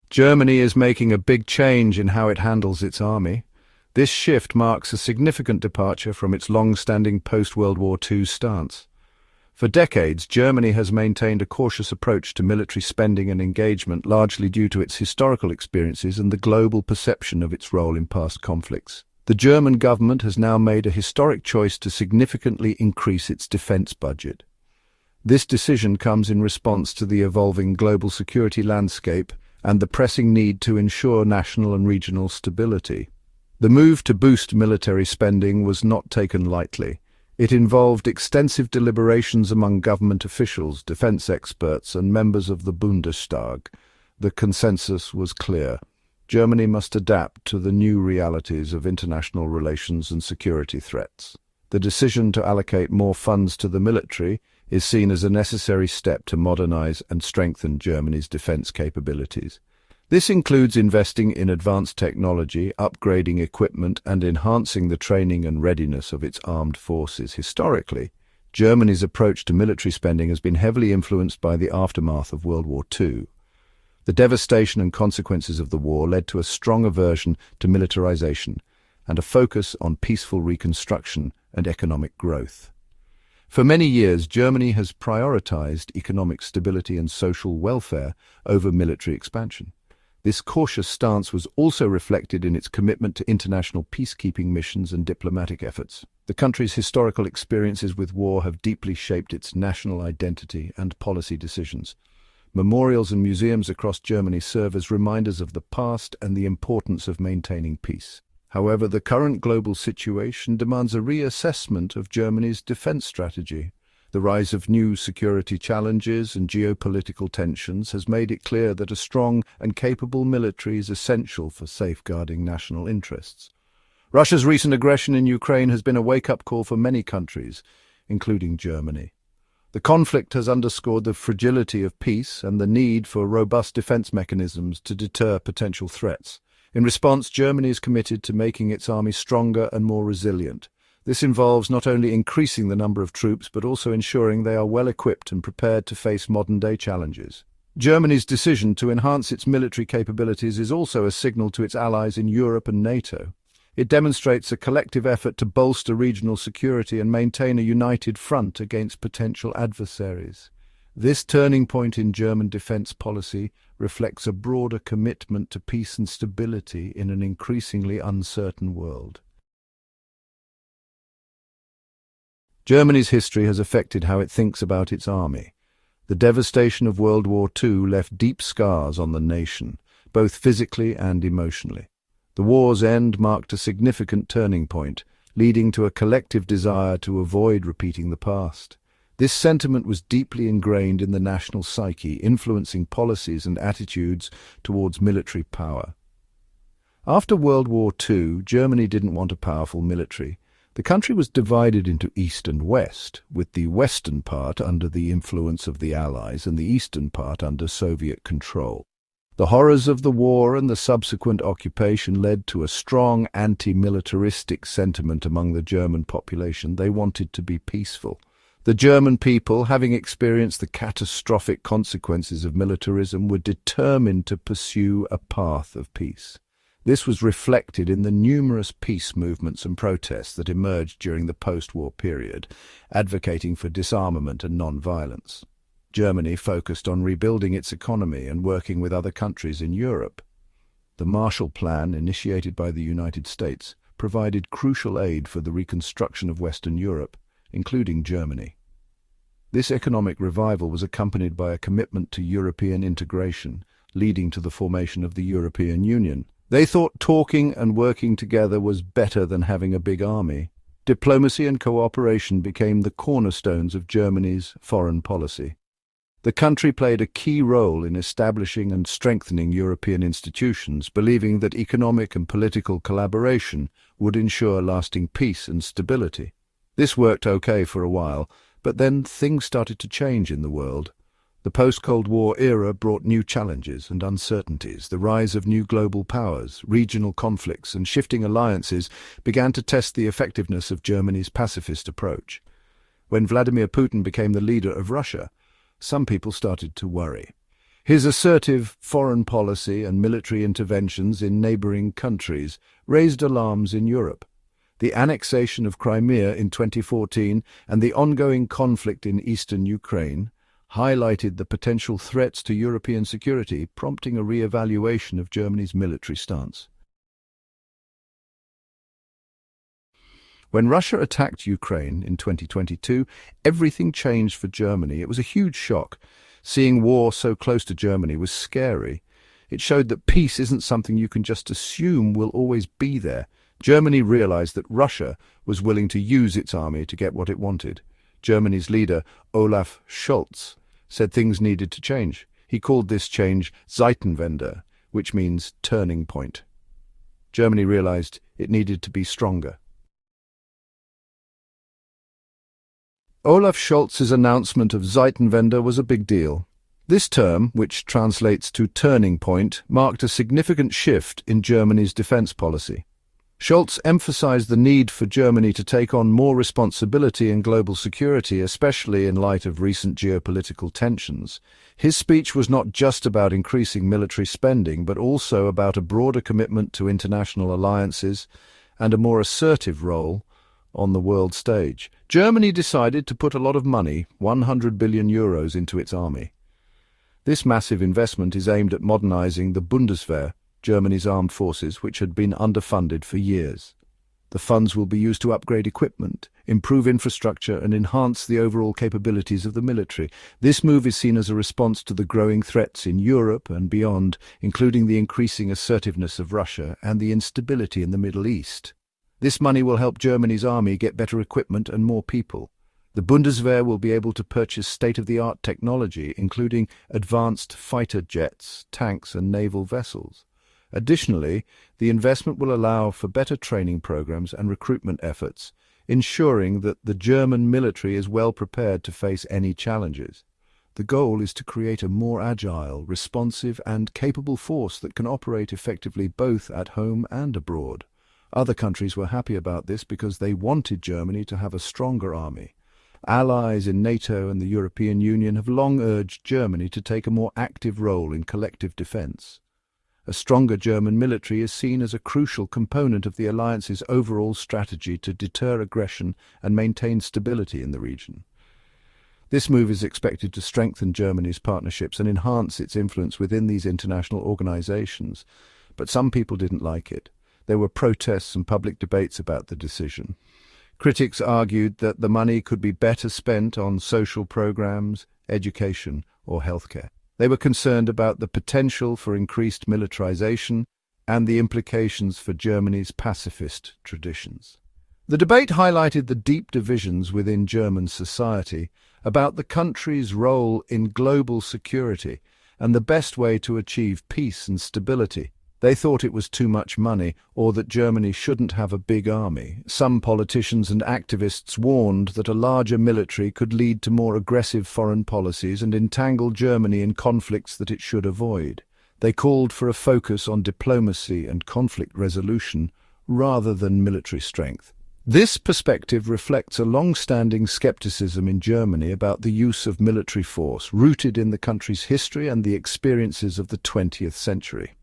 Germany is making a big change in how it handles its army. This shift marks a significant departure from its long-standing post-World War II stance. For decades, Germany has maintained a cautious approach to military spending and engagement, largely due to its historical experiences and the global perception of its role in past conflicts. The German government has now made a historic choice to significantly increase its defense budget. This decision comes in response to the evolving global security landscape and the pressing need to ensure national and regional stability. The move to boost military spending was not taken lightly. It involved extensive deliberations among government officials, defense experts, and members of the Bundestag. The consensus was clear. Germany must adapt to the new realities of international relations and security threats. The decision to allocate more funds to the military is seen as a necessary step to modernize and strengthen Germany's defense capabilities. This includes investing in advanced technology, upgrading equipment, and enhancing the training and readiness of its armed forces. Historically, Germany's approach to military spending has been heavily influenced by the aftermath of World War II. The devastation and consequences of the war led to a strong aversion to militarization and a focus on peaceful reconstruction and economic growth. For many years, Germany has prioritized economic stability and social welfare over military expansion. This cautious stance was also reflected in its commitment to international peacekeeping missions and diplomatic efforts. The country's historical experiences with war have deeply shaped its national identity and policy decisions. Memorials and museums across Germany serve as reminders of the past and the importance of maintaining peace. However, the current global situation demands a reassessment of Germany's defense strategy. The rise of new security challenges and geopolitical tensions has made it clear that a strong and capable military is essential for safeguarding national interests. Russia's recent aggression in Ukraine has been a wake-up call for many countries, including Germany. The conflict has underscored the fragility of peace and the need for robust defense mechanisms to deter potential threats. In response, Germany is committed to making its army stronger and more resilient. This involves not only increasing the number of troops, but also ensuring they are well equipped and prepared to face modern-day challenges. Germany's decision to enhance its military capabilities is also a signal to its allies in Europe and NATO. It demonstrates a collective effort to bolster regional security and maintain a united front against potential adversaries. This turning point in German defense policy reflects a broader commitment to peace and stability in an increasingly uncertain world. Germany's history has affected how it thinks about its army. The devastation of World War II left deep scars on the nation, both physically and emotionally. The war's end marked a significant turning point, leading to a collective desire to avoid repeating the past. This sentiment was deeply ingrained in the national psyche, influencing policies and attitudes towards military power. After World War II, Germany didn't want a powerful military. The country was divided into East and West, with the western part under the influence of the Allies and the eastern part under Soviet control. The horrors of the war and the subsequent occupation led to a strong anti-militaristic sentiment among the German population. They wanted to be peaceful. The German people, having experienced the catastrophic consequences of militarism, were determined to pursue a path of peace. This was reflected in the numerous peace movements and protests that emerged during the post-war period, advocating for disarmament and non-violence. Germany focused on rebuilding its economy and working with other countries in Europe. The Marshall Plan, initiated by the United States, provided crucial aid for the reconstruction of Western Europe, including Germany. This economic revival was accompanied by a commitment to European integration, leading to the formation of the European Union. They thought talking and working together was better than having a big army. Diplomacy and cooperation became the cornerstones of Germany's foreign policy. The country played a key role in establishing and strengthening European institutions, believing that economic and political collaboration would ensure lasting peace and stability. This worked okay for a while, but then things started to change in the world. The post-Cold War era brought new challenges and uncertainties. The rise of new global powers, regional conflicts, and shifting alliances began to test the effectiveness of Germany's pacifist approach. When Vladimir Putin became the leader of Russia, some people started to worry. His assertive foreign policy and military interventions in neighboring countries raised alarms in Europe. The annexation of Crimea in 2014 and the ongoing conflict in eastern Ukraine highlighted the potential threats to European security, prompting a re-evaluation of Germany's military stance. When Russia attacked Ukraine in 2022, everything changed for Germany. It was a huge shock. Seeing war so close to Germany was scary. It showed that peace isn't something you can just assume will always be there. Germany realized that Russia was willing to use its army to get what it wanted. Germany's leader, Olaf Scholz, said things needed to change. He called this change Zeitenwende, which means turning point. Germany realized it needed to be stronger. Olaf Scholz's announcement of Zeitenwende was a big deal. This term, which translates to turning point, marked a significant shift in Germany's defense policy. Scholz emphasized the need for Germany to take on more responsibility in global security, especially in light of recent geopolitical tensions. His speech was not just about increasing military spending, but also about a broader commitment to international alliances and a more assertive role on the world stage. Germany decided to put a lot of money, 100 billion euros, into its army. This massive investment is aimed at modernizing the Bundeswehr, Germany's armed forces, which had been underfunded for years. The funds will be used to upgrade equipment, improve infrastructure, and enhance the overall capabilities of the military. This move is seen as a response to the growing threats in Europe and beyond, including the increasing assertiveness of Russia and the instability in the Middle East. This money will help Germany's army get better equipment and more people. The Bundeswehr will be able to purchase state-of-the-art technology, including advanced fighter jets, tanks, and naval vessels. Additionally, the investment will allow for better training programs and recruitment efforts, ensuring that the German military is well prepared to face any challenges. The goal is to create a more agile, responsive, and capable force that can operate effectively both at home and abroad. Other countries were happy about this because they wanted Germany to have a stronger army. Allies in NATO and the European Union have long urged Germany to take a more active role in collective defense. A stronger German military is seen as a crucial component of the alliance's overall strategy to deter aggression and maintain stability in the region. This move is expected to strengthen Germany's partnerships and enhance its influence within these international organizations. But some people didn't like it. There were protests and public debates about the decision. Critics argued that the money could be better spent on social programs, education, or healthcare. They were concerned about the potential for increased militarization and the implications for Germany's pacifist traditions. The debate highlighted the deep divisions within German society about the country's role in global security and the best way to achieve peace and stability. They thought it was too much money, or that Germany shouldn't have a big army. Some politicians and activists warned that a larger military could lead to more aggressive foreign policies and entangle Germany in conflicts that it should avoid. They called for a focus on diplomacy and conflict resolution rather than military strength. This perspective reflects a long-standing skepticism in Germany about the use of military force, rooted in the country's history and the experiences of the 20th century.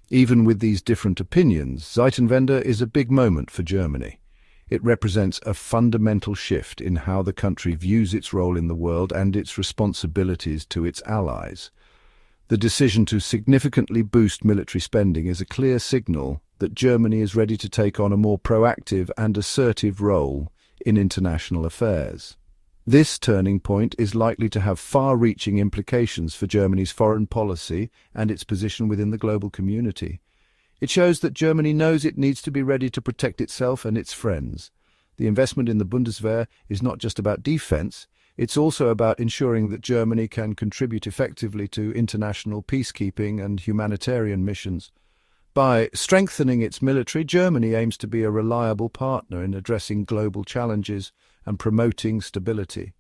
Even with these different opinions, Zeitenwende is a big moment for Germany. It represents a fundamental shift in how the country views its role in the world and its responsibilities to its allies. The decision to significantly boost military spending is a clear signal that Germany is ready to take on a more proactive and assertive role in international affairs. This turning point is likely to have far-reaching implications for Germany's foreign policy and its position within the global community. It shows that Germany knows it needs to be ready to protect itself and its friends. The investment in the Bundeswehr is not just about defense, it's also about ensuring that Germany can contribute effectively to international peacekeeping and humanitarian missions. By strengthening its military, Germany aims to be a reliable partner in addressing global challenges and promoting stability.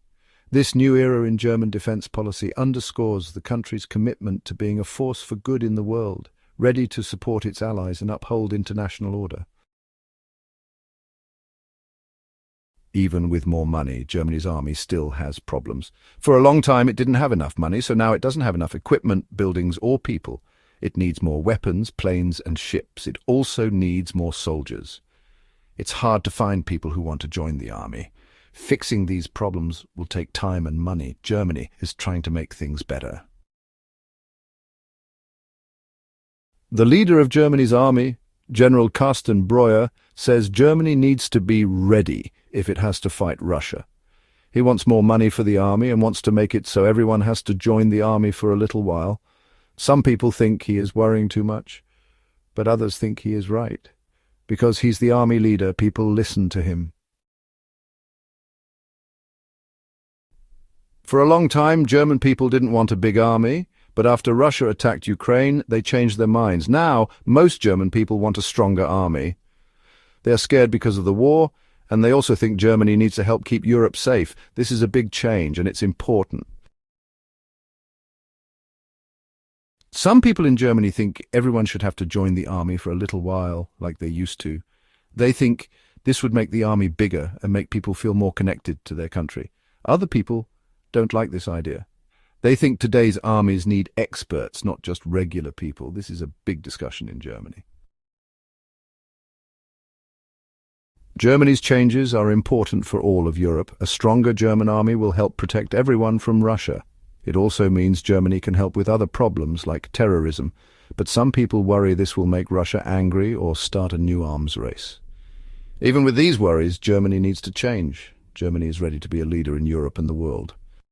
This new era in German defense policy underscores the country's commitment to being a force for good in the world, ready to support its allies and uphold international order. Even with more money, Germany's army still has problems. For a long time, it didn't have enough money, so now it doesn't have enough equipment, buildings, or people. It needs more weapons, planes, and ships. It also needs more soldiers. It's hard to find people who want to join the army. Fixing these problems will take time and money. Germany is trying to make things better. The leader of Germany's army, General Carsten Breuer, says Germany needs to be ready if it has to fight Russia. He wants more money for the army and wants to make it so everyone has to join the army for a little while. Some people think he is worrying too much, but others think he is right. Because he's the army leader, people listen to him. For a long time, German people didn't want a big army, but after Russia attacked Ukraine, they changed their minds. Now, most German people want a stronger army. They are scared because of the war, and they also think Germany needs to help keep Europe safe. This is a big change, and it's important. Some people in Germany think everyone should have to join the army for a little while, like they used to. They think this would make the army bigger and make people feel more connected to their country. Other people don't like this idea. They think today's armies need experts, not just regular people. This is a big discussion in Germany. Germany's changes are important for all of Europe. A stronger German army will help protect everyone from Russia. It also means Germany can help with other problems like terrorism, but some people worry this will make Russia angry or start a new arms race. Even with these worries, Germany needs to change. Germany is ready to be a leader in Europe and the world.